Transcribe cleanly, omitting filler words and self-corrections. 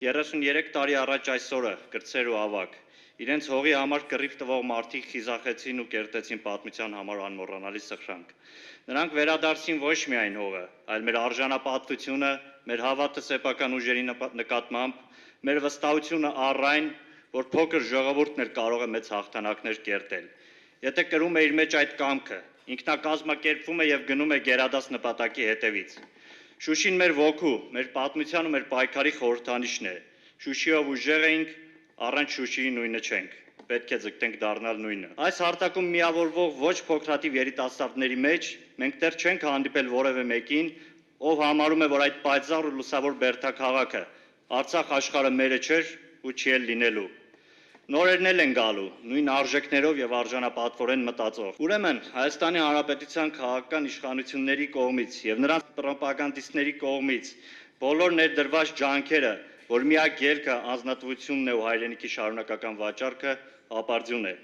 33 տարի առաջ այսօրը կրտսեր ու ավագ իրենց հողի համար կռիվ տվող մարդիկ խիզախեցին ու կերտեցին պատմության համար անմոռանալի սխրանք։ Նրանք վերադարձին ոչ միայն հողը, այլ մեր արժանապատվությունը, մեր հավատը սեփական ուժերի նկատմամբ, մեր վստահությունը առ այն, որ փոքր ժողովուրդն էլ կարող է մեծ հաղթանակներ կերտել։ Եթե կրում է իր մեջ այդ կամքը, ինքնակազմակերպվում է եւ գնում է գերադաս նպատակի հետևից։ Շուշին մեր ոգու, մեր պատմության ու մեր պայքարի խորհրդանիշն է։ Շուշիով ուժեղ էինք, առանց Շուշիի նույնը չենք։ Պետք է ձգտենք դառնալ նույնը։ Այս հարթակում միավորվող ոչ փոքրաթիվ երիտասարդների մեջ մենք դեռ չենք հանդիպել որևէ մեկին, ով համարում է, որ այդ պայծառ ու լուսավոր բերդաքաղաքը Արցախ աշխարհը մերը չէր ու չի էլ լինելու։ Նորերն էլ են գալու, նույն արժեքներով եւ արժանապատվորեն մտածող։ Ուրեմն Հայաստանի Հանրապետության քաղաքական իշխանությունների կողմից եւ նրանց պրոպագանդիստների կողմից բոլոր ներդրված ջանքերը, որ միակ ելքը անձնատվությունն է ու հայրենիքի շարունակական վաճառքը, ապարդյուն է։